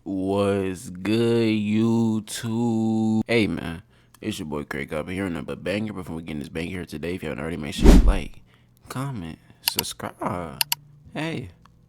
Was good, YouTube? Hey man, it's your boy CraveCopyYouTube here, another banger. Before we get in this banger here today, if you haven't already, make sure you like, comment, subscribe. Hey,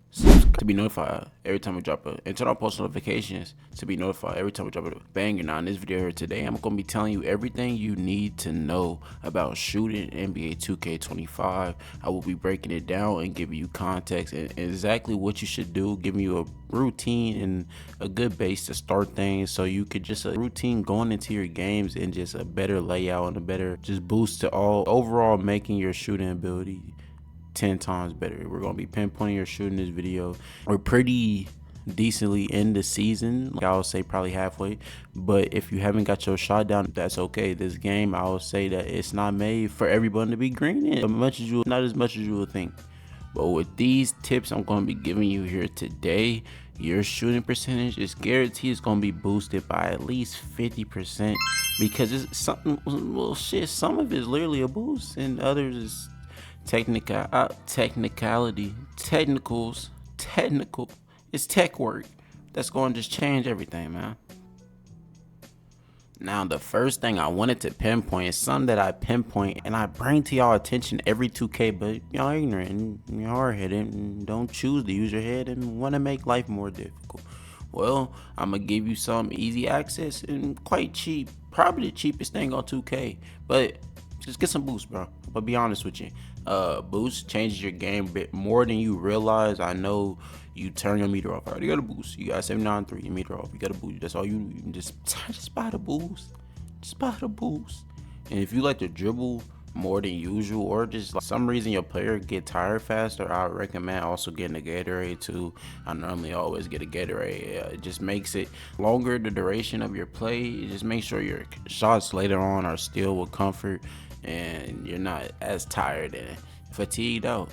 subscribe to be notified every time we drop and turn on post notifications to be notified every time we drop a banger. Now in this video here today, I'm gonna be telling you everything you need to know about shooting NBA2K25. I will be breaking it down and giving you context and exactly what you should do, giving you a routine and a good base to start things, so you could just a routine going into your games and just a better layout and a better just boost to all overall, making your shooting ability 10 times better. We're gonna be pinpointing your shooting this video. We're pretty decently in the season, like I would say probably halfway, but if you haven't got your shot down, that's okay. This game, I would say that it's not made for everyone to be green in not as much as you would think. But with these tips I'm going to be giving you here today, your shooting percentage is guaranteed it's going to be boosted by at least 50%, because it's something, well shit, some of it is literally a boost and others is technical. It's tech work that's going to just change everything, man. Now, the first thing I wanted to pinpoint is something that I pinpoint and I bring to y'all attention every 2K, but y'all ignorant and you're hard-headed and don't choose to use your head and want to make life more difficult. Well, I'm going to give you some easy access and quite cheap, probably the cheapest thing on 2K, but just get some boost, bro. But be honest with you, boost changes your game a bit more than you realize. I know you turn your meter off. All right, you got a boost. You got 79.3, your meter off. You got a boost. That's all you just buy the boost. Just buy the boost. And if you like to dribble more than usual, or just like some reason your player get tired faster, I recommend also getting a Gatorade too. I normally always get a Gatorade. It just makes it longer, the duration of your play. It just makes sure your shots later on are still with comfort and you're not as tired and fatigued out.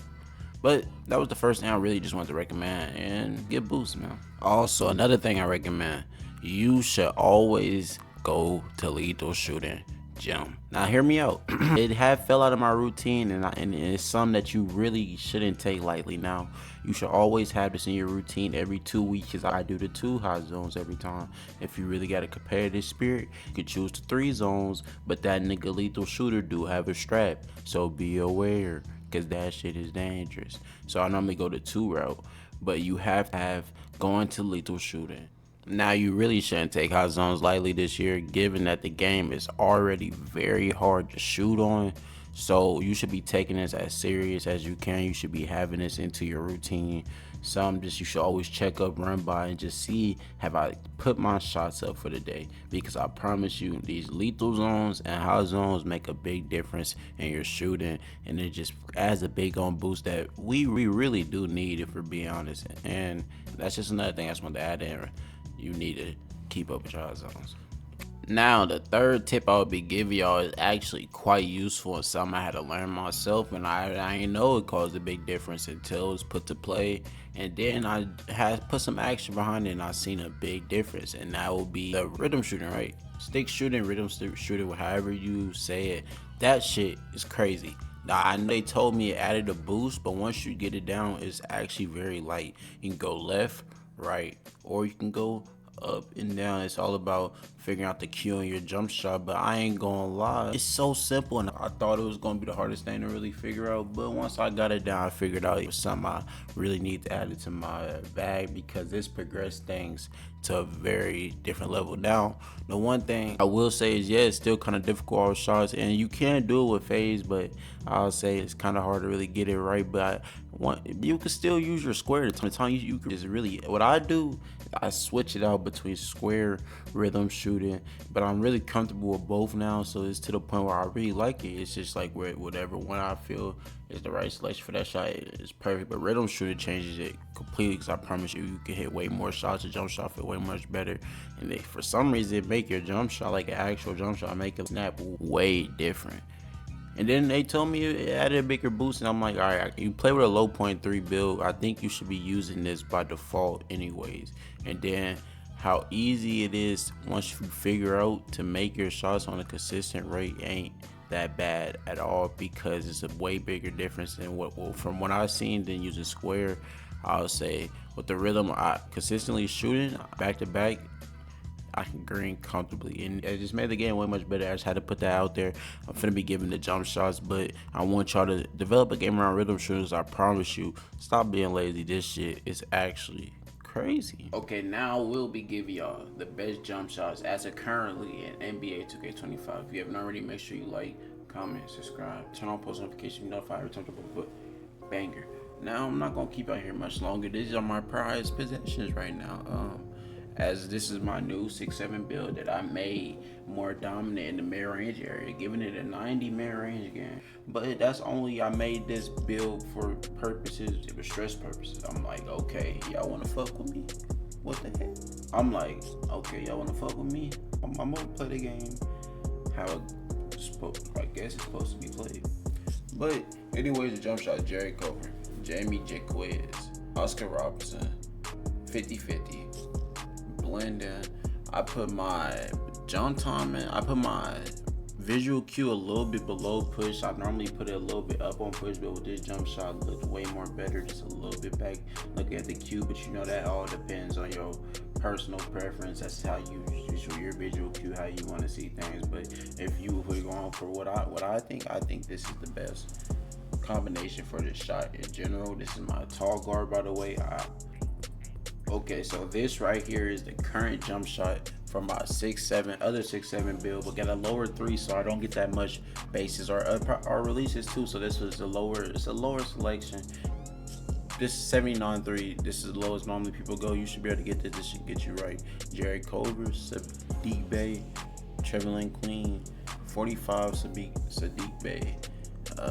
But that was the first thing I really just wanted to recommend, and get boost, man. Also, another thing I recommend, you should always go to lethal shooting gym. Now hear me out. It had fell out of my routine, and it's something that you really shouldn't take lightly. Now you should always have this in your routine every 2 weeks, because I do the 2 hot zones every time. If you really got a competitive spirit, you could choose the 3 zones, but that nigga lethal shooter do have a strap, so be aware, because that shit is dangerous. So I normally go the 2 route, but you have to have going to lethal shooting. Now you really shouldn't take hot zones lightly this year, given that the game is already very hard to shoot on. So you should be taking this as serious as you can. You should be having this into your routine. You should always check up, run by, and just see, have I put my shots up for the day? Because I promise you, these lethal zones and hot zones make a big difference in your shooting, and it just adds a big on boost that we really do need, if we're being honest. And that's just another thing I just wanted to add in. You need to keep up with your hot zones. Now, the third tip I would be giving y'all is actually quite useful and something I had to learn myself, and I didn't know it caused a big difference until it was put to play, and then I had put some action behind it and I seen a big difference, and that will be the rhythm shooting, right? Stick shooting, rhythm shooting, however you say it. That shit is crazy. Now, I know they told me it added a boost, but once you get it down, it's actually very light. You can go left, right, or you can go up and down. It's all about figuring out the cue on your jump shot, but I ain't gonna lie, it's so simple, and I thought it was gonna be the hardest thing to really figure out, but once I got it down, I figured out it was something I really need to add it to my bag, because it's progressed things to a very different level. Now, the one thing I will say is, yeah, it's still kind of difficult all shots, and you can do it with phase, but I'll say it's kind of hard to really get it right. But you can still use your square. The time you can just really, what I do, I switch it out between square, rhythm shooting, but I'm really comfortable with both now, so it's to the point where I really like it. It's just like whatever one I feel is the right selection for that shot is perfect. But rhythm shooting changes it completely, because I promise you can hit way more shots. A jump shot feel way much better, and for some reason it make your jump shot, like an actual jump shot, make it snap way different. And then they told me it added a bigger boost, and I'm like, all right, you play with a low 0.3 build, I think you should be using this by default anyways. And then how easy it is once you figure out to make your shots on a consistent rate ain't that bad at all, because it's a way bigger difference than from what I've seen than using square. I'll say with the rhythm, I consistently shooting back to back, I can green comfortably, and it just made the game way much better. I just had to put that out there. I'm finna be giving the jump shots, but I want y'all to develop a game around rhythm shooters. I promise you. Stop being lazy. This shit is actually crazy. Okay, now we'll be giving y'all the best jump shots as of currently in NBA 2K25. If you haven't already, make sure you like, comment, subscribe, turn on post notifications, be notified every time I put banger. Now I'm not gonna keep out here much longer. These are my prized possessions right now. As this is my new 6-7 build that I made more dominant in the mid-range area, giving it a 90 mid-range game. But that's only, I made this build for purposes, it was stress purposes. I'm like, okay, y'all wanna fuck with me? What the heck? I'm like, okay, y'all wanna fuck with me? I'm gonna play the game how I guess it's supposed to be played. But anyways, the jump shot, Jerry Cover, Jamie Jaquez, Oscar Robinson, 50-50. Blending. I put my John Thomas, I put my visual cue a little bit below push. I normally put it a little bit up on push, but with this jump shot it looked way more better, just a little bit back. Look at the cue, but you know that all depends on your personal preference. That's how you show your visual cue, how you want to see things. But if you were going for what I think this is the best combination for this shot in general. This is my tall guard, by the way. Okay, so this right here is the current jump shot from my 6-7 other 6-7 build, but got a lower 3, so I don't get that much bases or releases too. So this was it's a lower selection. This 79-3, this is the lowest normally people go. You should be able to get this. This should get you right. Jerry Culver, Sadiq Bey, Trevelyan Queen, 45 Sadiq Bey,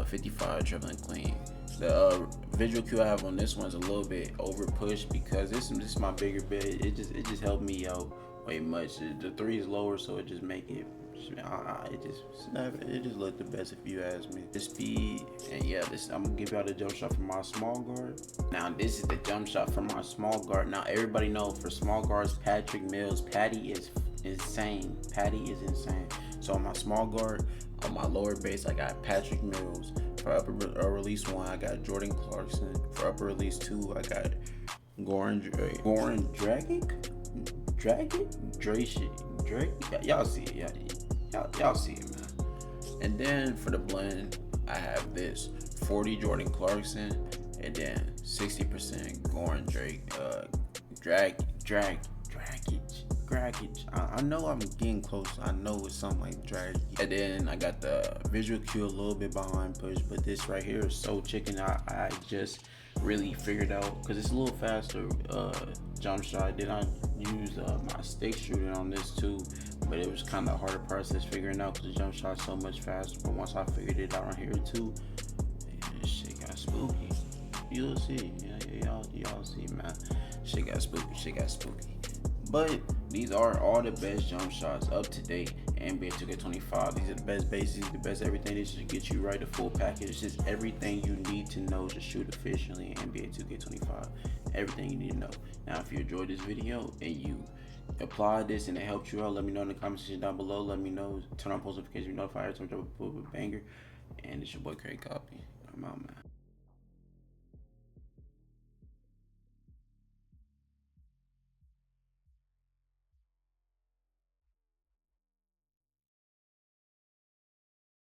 55 Trevelyan Queen. The visual cue I have on this one is a little bit over pushed because this is my bigger bit. It just helped me out way much. The 3 is lower, so it just make it. It just looked the best if you ask me. The speed, and yeah, I'm gonna give y'all the jump shot for my small guard. Now this is the jump shot for my small guard. Now everybody know for small guards, Patrick Mills, Patty is insane. Patty is insane. So on my small guard, on my lower base, I got Patrick Mills. For upper release 1, I got Jordan Clarkson. For upper release 2, I got Goran Dragic. Y'all see it, y'all see it, man. And then for the blend, I have this 40 Jordan Clarkson, and then 60% Goran Dragic. I know I'm getting close. I know it's something like Dragic. And then I got the visual cue a little bit behind push, but this right here is so chicken. I just really figured out because it's a little faster jump shot. Then I used my stick shooting on this too, but it was kind of harder process figuring out because the jump shot's so much faster. But once I figured it out on here too, this shit got spooky. You'll see. Y'all see, man. Shit got spooky. But these are all the best jump shots up to date in NBA 2K25. These are the best bases, the best everything. This should get you right, the full package. It's just everything you need to know to shoot efficiently in NBA 2K25. Everything you need to know. Now, if you enjoyed this video and you applied this and it helped you out, let me know in the comment section down below. Let me know. Turn on post notifications, be notified every time I drop a banger. And it's your boy CraveCopy. I'm out, man.